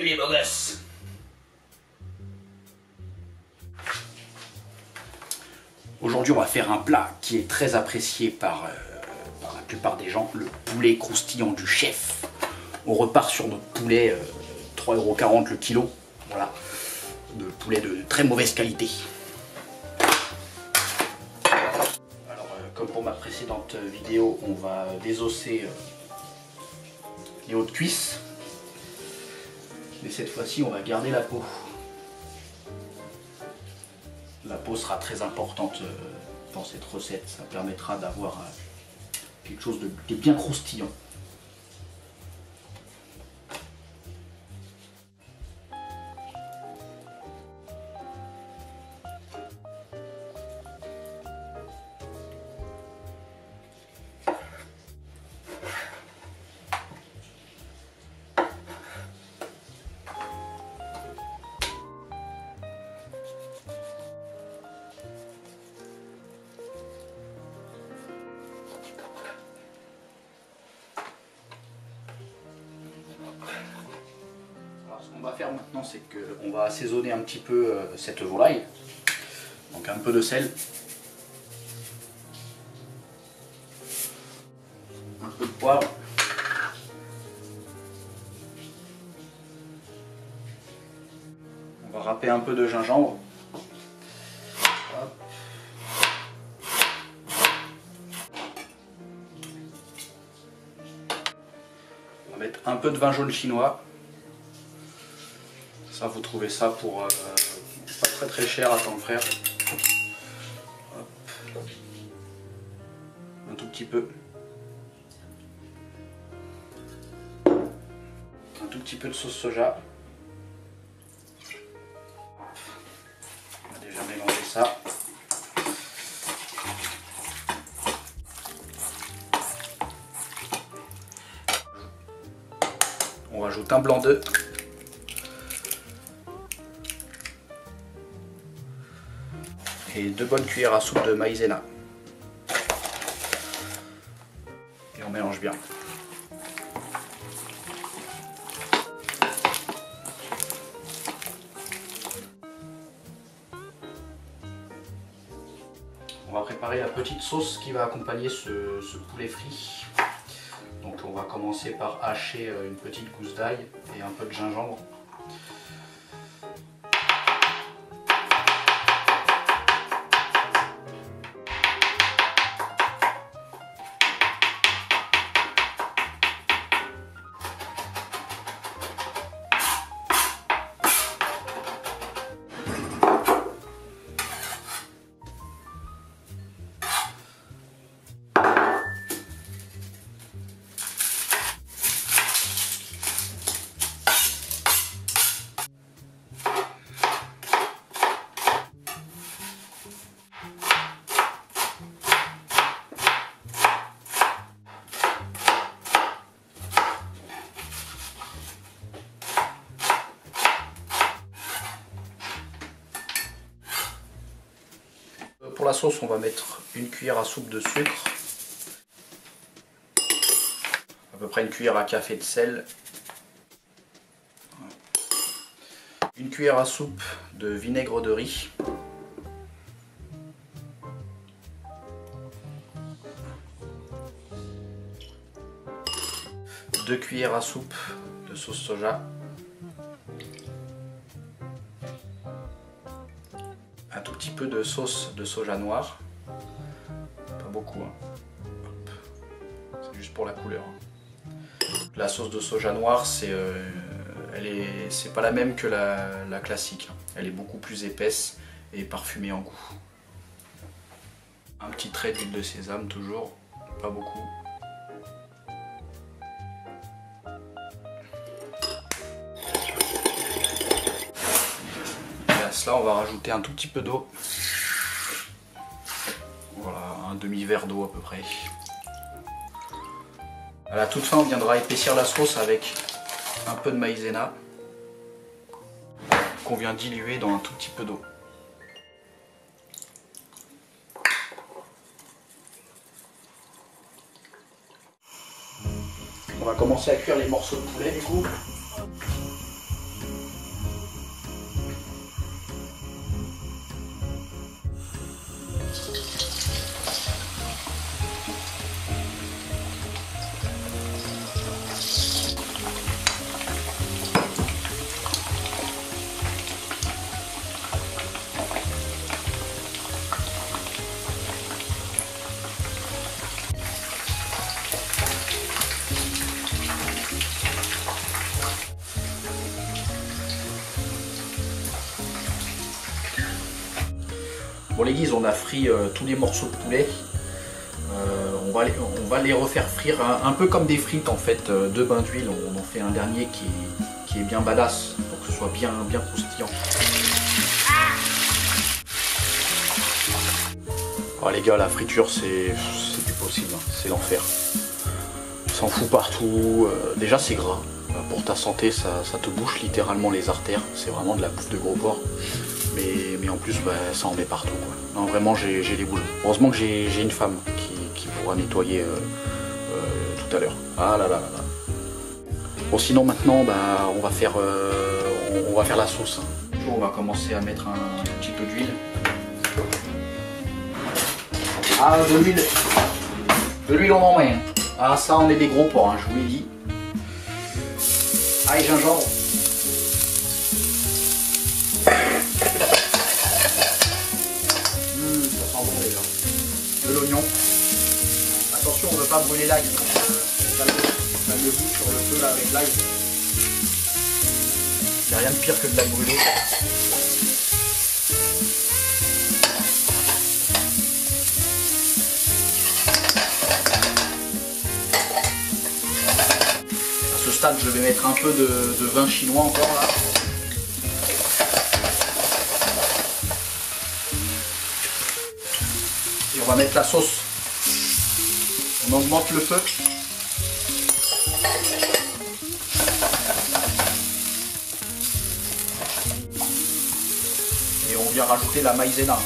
Salut les beaux gosses. Aujourd'hui on va faire un plat qui est très apprécié par la plupart des gens, le poulet croustillant du chef. On repart sur notre poulet 3,40 € le kilo, voilà, de poulet de très mauvaise qualité. Alors comme pour ma précédente vidéo, on va désosser les hauts de cuisse. Mais cette fois-ci, on va garder la peau. La peau sera très importante dans cette recette. Ça permettra d'avoir quelque chose de bien croustillant. Ce qu'on va faire maintenant, c'est qu'on va assaisonner un petit peu cette volaille. Donc un peu de sel, un peu de poivre, on va râper un peu de gingembre. Hop. On va mettre un peu de vin jaune chinois. Ça, vous trouvez ça pour pas très cher à ton frère. Hop. Un tout petit peu. Un tout petit peu de sauce soja. On va déjà mélanger ça. On rajoute un blanc d'œuf. Et 2 bonnes cuillères à soupe de maïzena. Et on mélange bien. On va préparer la petite sauce qui va accompagner ce poulet frit. Donc on va commencer par hacher une petite gousse d'ail et un peu de gingembre. Pour la sauce, on va mettre une cuillère à soupe de sucre, à peu près une cuillère à café de sel, une cuillère à soupe de vinaigre de riz, deux cuillères à soupe de sauce soja, un tout petit peu de sauce de soja noir, pas beaucoup, hein. C'est juste pour la couleur. La sauce de soja noir, c'est pas la même que la classique, elle est beaucoup plus épaisse et parfumée en goût. Un petit trait d'huile de sésame toujours, pas beaucoup. Là, on va rajouter un tout petit peu d'eau. Voilà, un demi-verre d'eau à peu près. À la toute fin, on viendra épaissir la sauce avec un peu de maïzena qu'on vient diluer dans un tout petit peu d'eau. On va commencer à cuire les morceaux de poulet du coup. Bon les guises, on a frit tous les morceaux de poulet. On va les refaire frire un peu comme des frites en fait, 2 bains d'huile. On en fait un dernier qui est bien badass pour que ce soit bien croustillant. Oh, les gars, la friture c'est plus possible, hein. C'est l'enfer. On s'en fout partout. Déjà c'est gras. Pour ta santé, ça te bouche littéralement les artères. C'est vraiment de la bouffe de gros porc. Mais en plus, ça en met partout, quoi. Non, vraiment, j'ai les boules. Heureusement que j'ai une femme qui pourra nettoyer tout à l'heure. Ah là là là là. Bon, sinon maintenant, on va faire la sauce. On va commencer à mettre un petit peu d'huile. Ah, de l'huile on en met. Ah, ça, on est des gros porcs, hein, je vous l'ai dit. Ah, et gingembre. Ça sent bon déjà. De l'oignon. Attention, on ne veut pas brûler l'ail. Ça le goût sur le feu là avec l'ail. Il n'y a rien de pire que de l'ail brûlé. À ce stade, je vais mettre un peu de vin chinois encore là. Et on va mettre la sauce. On augmente le feu. Et on vient rajouter la maïzena.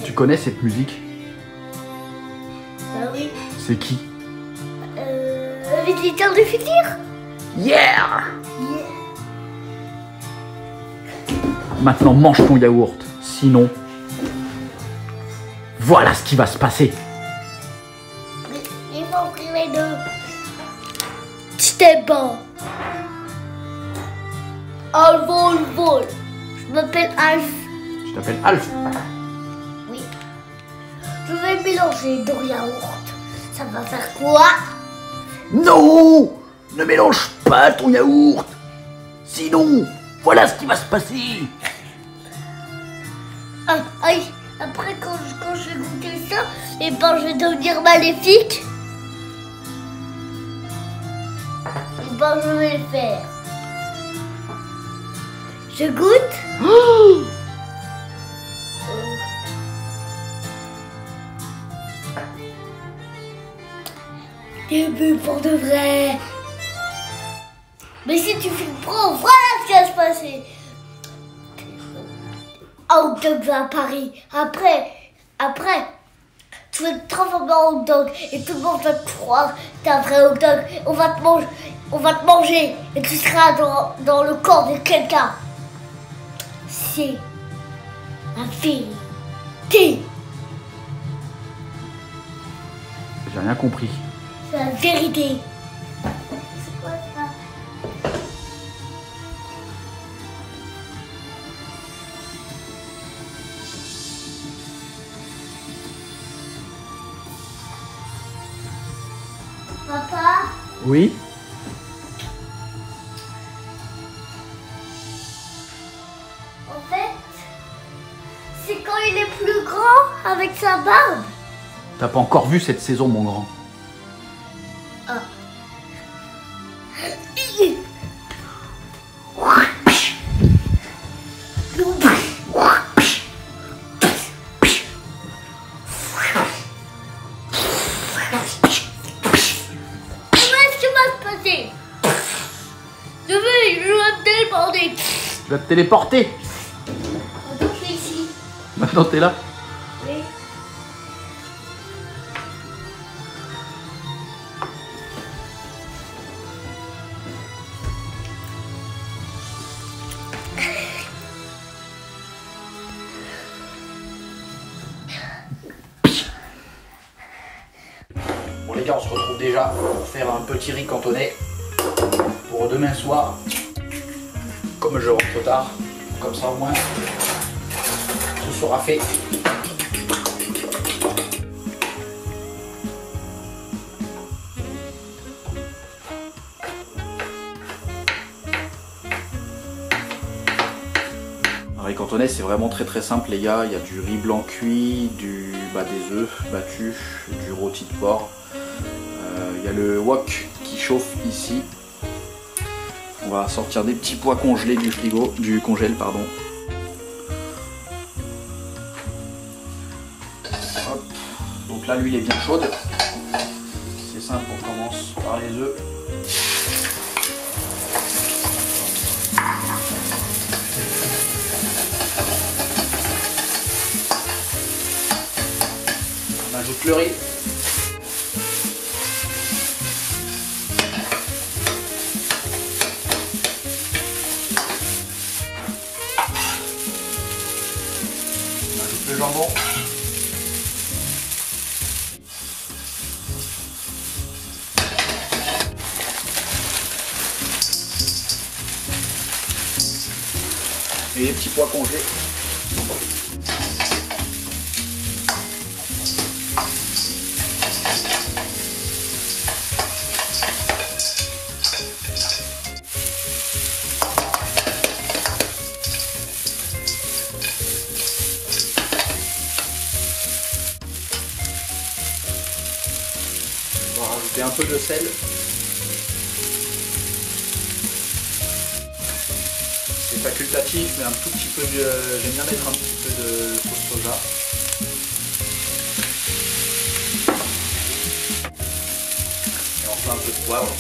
Tu connais cette musique? Bah oui. C'est qui? Visiteur du futur. Yeah! Maintenant mange ton yaourt, sinon... Voilà ce qui va se passer. Il faut ouvrir les deux. Je t'aime pas. Al vol. Je m'appelle Alf. Tu t'appelles Alf? Oui. Je vais mélanger deux yaourts. Ça va faire quoi? Non! Ne mélange pas ton yaourt! Sinon, voilà ce qui va se passer! Aïe, après quand je vais goûter ça, et ben je vais devenir maléfique. Et ben je vais le faire. Je goûte. Oh! Début pour de vrai. Mais si tu filmes pro, voilà ce qui va se passer. Hot dog va à Paris. Après, tu vas te transformer en hot dog et tout le monde va te croire que t'es un vrai hot dog. On va te manger et tu seras dans le corps de quelqu'un. C'est la vérité. J'ai rien compris. C'est la vérité. C'est quoi ça? Papa? Oui? c'est quand il est plus grand avec sa barbe. T'as pas encore vu cette saison, mon grand. Ah. Tu vas te téléporter. Donc je suis ici. Maintenant t'es là. Oui. Bon les gars, on se retrouve déjà pour faire un petit riz cantonais pour demain soir. Comme je rentre tard, comme ça au moins tout sera fait. Un riz cantonais, c'est vraiment très simple les gars. Il y a du riz blanc cuit, des œufs battus, du rôti de porc. Il y a le wok qui chauffe ici. On va sortir des petits pois congelés du frigo, du congèle pardon. Hop. Donc là l'huile est bien chaude. C'est simple, on commence par les œufs. On ajoute le riz. Le jambon. Et les petits pois congelés. On va rajouter un peu de sel. C'est facultatif, mais un tout petit peu j'aime bien mettre un petit peu de sauce soja. Et enfin un peu de poivre.